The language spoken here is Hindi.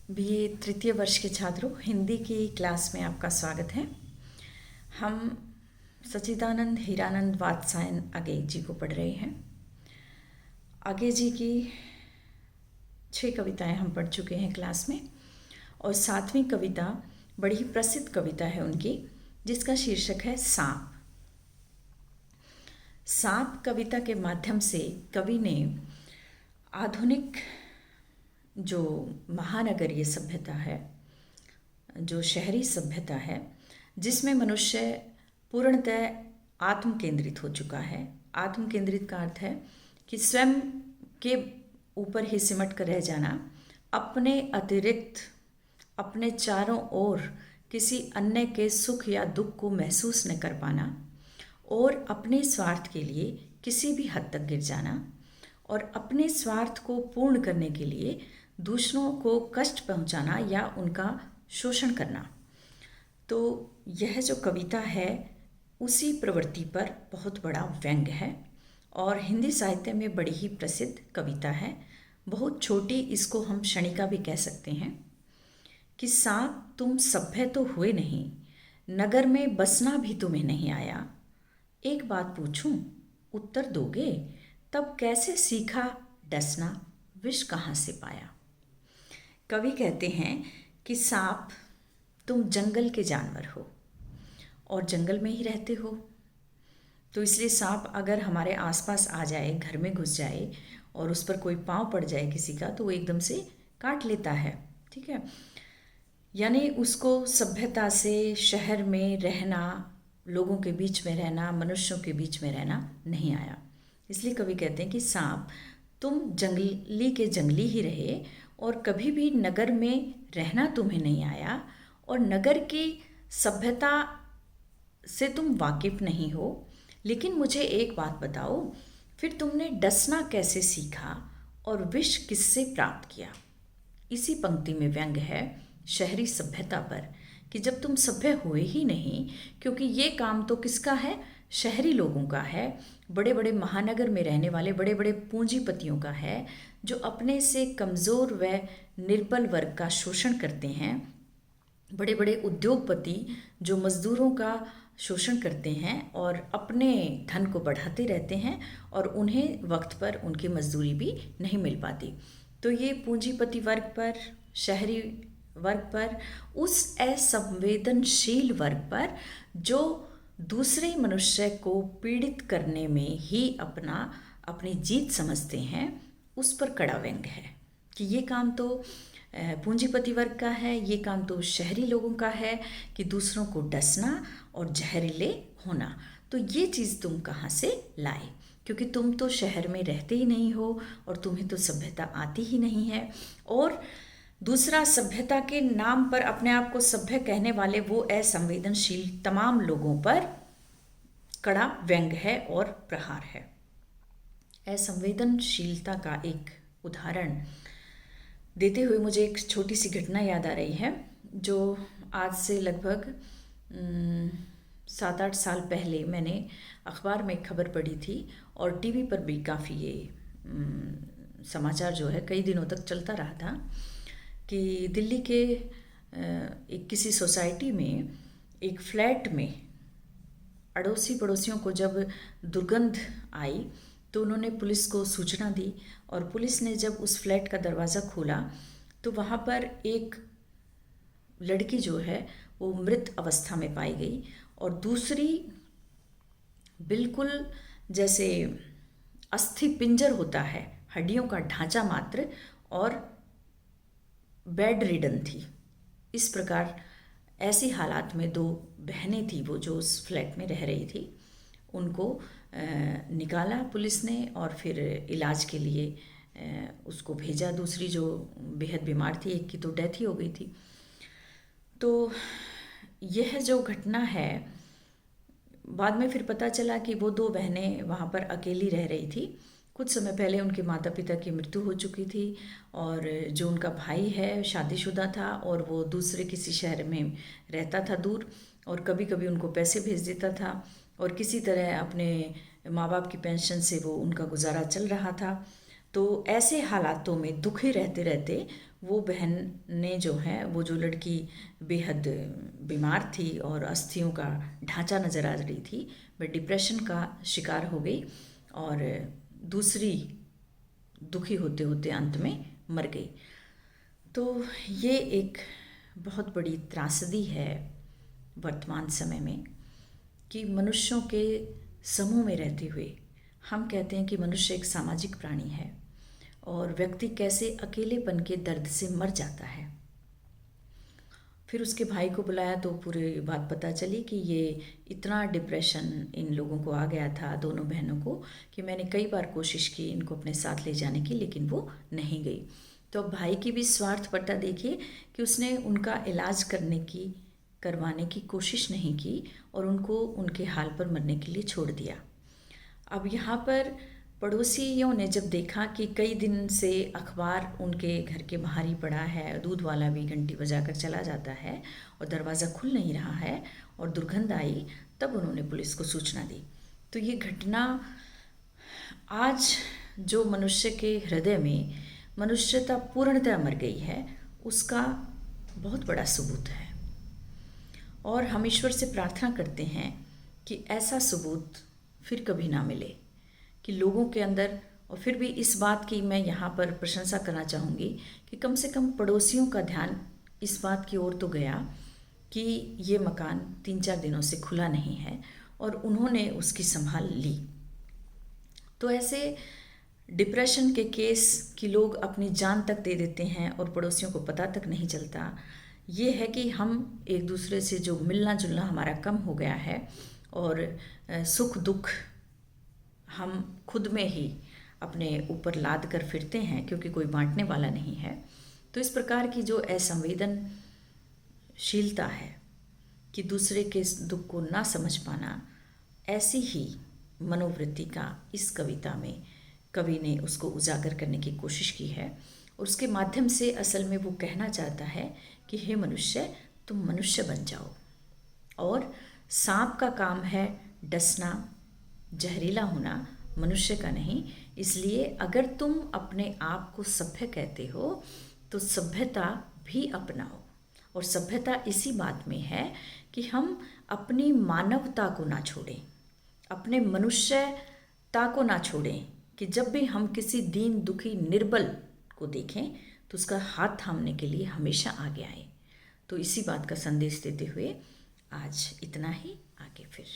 बीए तृतीय वर्ष के छात्रों, हिंदी की क्लास में आपका स्वागत है। हम सच्चिदानंद हीरानंद वात्स्यायन आगे जी को पढ़ रहे हैं। आगे जी की 6 कविताएं हम पढ़ चुके हैं क्लास में, और 7वीं कविता बड़ी ही प्रसिद्ध कविता है उनकी, जिसका शीर्षक है सांप। सांप कविता के माध्यम से कवि ने आधुनिक जो महानगरीय सभ्यता है, जो शहरी सभ्यता है, जिसमें मनुष्य पूर्णतः आत्म केंद्रित हो चुका है। आत्म केंद्रित का अर्थ है कि स्वयं के ऊपर ही सिमट कर रह जाना, अपने अतिरिक्त अपने चारों ओर किसी अन्य के सुख या दुख को महसूस न कर पाना, और अपने स्वार्थ के लिए किसी भी हद तक गिर जाना, और अपने स्वार्थ को पूर्ण करने के लिए दूसरों को कष्ट पहुंचाना या उनका शोषण करना। तो यह जो कविता है उसी प्रवृत्ति पर बहुत बड़ा व्यंग्य है, और हिंदी साहित्य में बड़ी ही प्रसिद्ध कविता है। बहुत छोटी, इसको हम क्षणिका भी कह सकते हैं। कि सांप तुम सभ्य तो हुए नहीं, नगर में बसना भी तुम्हें नहीं आया। एक बात पूछूं, उत्तर दोगे? तब कैसे सीखा डसना, विष कहाँ से पाया। कवि कहते हैं कि सांप, तुम जंगल के जानवर हो और जंगल में ही रहते हो, तो इसलिए सांप अगर हमारे आसपास आ जाए, घर में घुस जाए और उस पर कोई पाँव पड़ जाए किसी का, तो वो एकदम से काट लेता है। ठीक है, यानी उसको सभ्यता से, शहर में रहना, लोगों के बीच में रहना, मनुष्यों के बीच में रहना नहीं आया। इसलिए कवि कहते हैं कि सांप, तुम जंगली के जंगली ही रहे और कभी भी नगर में रहना तुम्हें नहीं आया, और नगर की सभ्यता से तुम वाकिफ नहीं हो। लेकिन मुझे एक बात बताओ, फिर तुमने डसना कैसे सीखा और विष किससे प्राप्त किया। इसी पंक्ति में व्यंग्य है शहरी सभ्यता पर, कि जब तुम सभ्य हुए ही नहीं, क्योंकि ये काम तो किसका है? शहरी लोगों का है, बड़े बड़े महानगर में रहने वाले बड़े बड़े पूंजीपतियों का है, जो अपने से कमज़ोर व निर्बल वर्ग का शोषण करते हैं। बड़े बड़े उद्योगपति जो मज़दूरों का शोषण करते हैं और अपने धन को बढ़ाते रहते हैं, और उन्हें वक्त पर उनकी मजदूरी भी नहीं मिल पाती। तो ये पूंजीपति वर्ग पर, शहरी वर्ग पर, उस असंवेदनशील वर्ग पर जो दूसरे मनुष्य को पीड़ित करने में ही अपनी जीत समझते हैं, उस पर कड़ा व्यंग्य है कि ये काम तो पूंजीपति वर्ग का है, ये काम तो शहरी लोगों का है, कि दूसरों को डसना और जहरीले होना। तो ये चीज़ तुम कहाँ से लाए, क्योंकि तुम तो शहर में रहते ही नहीं हो और तुम्हें तो सभ्यता आती ही नहीं है। और दूसरा, सभ्यता के नाम पर अपने आप को सभ्य कहने वाले वो असंवेदनशील तमाम लोगों पर कड़ा व्यंग्य है और प्रहार है। असंवेदनशीलता का एक उदाहरण देते हुए मुझे एक छोटी सी घटना याद आ रही है, जो आज से लगभग 7-8 साल पहले मैंने अखबार में एक खबर पढ़ी थी, और टीवी पर भी काफ़ी ये समाचार जो है कई दिनों तक चलता रहा था, कि दिल्ली के एक किसी सोसाइटी में, एक फ्लैट में अड़ोसी पड़ोसियों को जब दुर्गंध आई तो उन्होंने पुलिस को सूचना दी, और पुलिस ने जब उस फ्लैट का दरवाज़ा खोला तो वहाँ पर एक लड़की जो है वो मृत अवस्था में पाई गई, और दूसरी बिल्कुल जैसे अस्थि पिंजर होता है, हड्डियों का ढांचा मात्र, और बेड रिडन थी। इस प्रकार ऐसी हालात में 2 बहनें थी, वो जो उस फ्लैट में रह रही थी, उनको निकाला पुलिस ने और फिर इलाज के लिए उसको भेजा। दूसरी जो बेहद बीमार थी, एक की तो डेथ ही हो गई थी। तो यह जो घटना है, बाद में फिर पता चला कि वो 2 बहनें वहाँ पर अकेली रह रही थी। कुछ समय पहले उनके माता पिता की मृत्यु हो चुकी थी, और जो उनका भाई है शादीशुदा था, और वो दूसरे किसी शहर में रहता था दूर, और कभी कभी उनको पैसे भेज देता था, और किसी तरह अपने माँ बाप की पेंशन से वो उनका गुजारा चल रहा था। तो ऐसे हालातों में दुखी रहते रहते वो बहन ने जो है, वो जो लड़की बेहद बीमार थी और अस्थियों का ढांचा नज़र आ रही थी, वह डिप्रेशन का शिकार हो गई और दूसरी दुखी होते होते अंत में मर गई। तो ये एक बहुत बड़ी त्रासदी है वर्तमान समय में कि मनुष्यों के समूह में रहते हुए हम कहते हैं कि मनुष्य एक सामाजिक प्राणी है और व्यक्ति कैसे अकेलेपन के दर्द से मर जाता है। फिर उसके भाई को बुलाया तो पूरी बात पता चली कि ये इतना डिप्रेशन इन लोगों को आ गया था, दोनों बहनों को, कि मैंने कई बार कोशिश की इनको अपने साथ ले जाने की, लेकिन वो नहीं गई। तो अब भाई की भी स्वार्थपरता देखिए कि उसने उनका इलाज करवाने की कोशिश नहीं की और उनको उनके हाल पर मरने के लिए छोड़ दिया। अब यहाँ पर पड़ोसियों ने जब देखा कि कई दिन से अखबार उनके घर के बाहर ही पड़ा है, दूध वाला भी घंटी बजाकर चला जाता है और दरवाज़ा खुल नहीं रहा है और दुर्गंध आई, तब उन्होंने पुलिस को सूचना दी। तो ये घटना आज जो मनुष्य के हृदय में मनुष्यता पूर्णतः मर गई है, उसका बहुत बड़ा सबूत है। और हम ईश्वर से प्रार्थना करते हैं कि ऐसा सबूत फिर कभी ना मिले, कि लोगों के अंदर। और फिर भी इस बात की मैं यहाँ पर प्रशंसा करना चाहूँगी कि कम से कम पड़ोसियों का ध्यान इस बात की ओर तो गया कि ये मकान 3-4 दिनों से खुला नहीं है और उन्होंने उसकी संभाल ली। तो ऐसे डिप्रेशन के केस कि लोग अपनी जान तक दे देते हैं और पड़ोसियों को पता तक नहीं चलता, ये है कि हम एक दूसरे से जो मिलना जुलना हमारा कम हो गया है और सुख दुख हम खुद में ही अपने ऊपर लाद कर फिरते हैं क्योंकि कोई बांटने वाला नहीं है। तो इस प्रकार की जो असंवेदनशीलता है कि दूसरे के दुख को ना समझ पाना, ऐसी ही मनोवृत्ति का इस कविता में कवि ने उसको उजागर करने की कोशिश की है। और उसके माध्यम से असल में वो कहना चाहता है कि हे मनुष्य, तुम मनुष्य बन जाओ। और सांप का काम है डसना, जहरीला होना, मनुष्य का नहीं। इसलिए अगर तुम अपने आप को सभ्य कहते हो तो सभ्यता भी अपनाओ। और सभ्यता इसी बात में है कि हम अपनी मानवता को ना छोड़ें, अपने मनुष्यता को ना छोड़ें, कि जब भी हम किसी दीन दुखी निर्बल को देखें तो उसका हाथ थामने के लिए हमेशा आगे आए। तो इसी बात का संदेश देते हुए आज इतना ही, आगे फिर।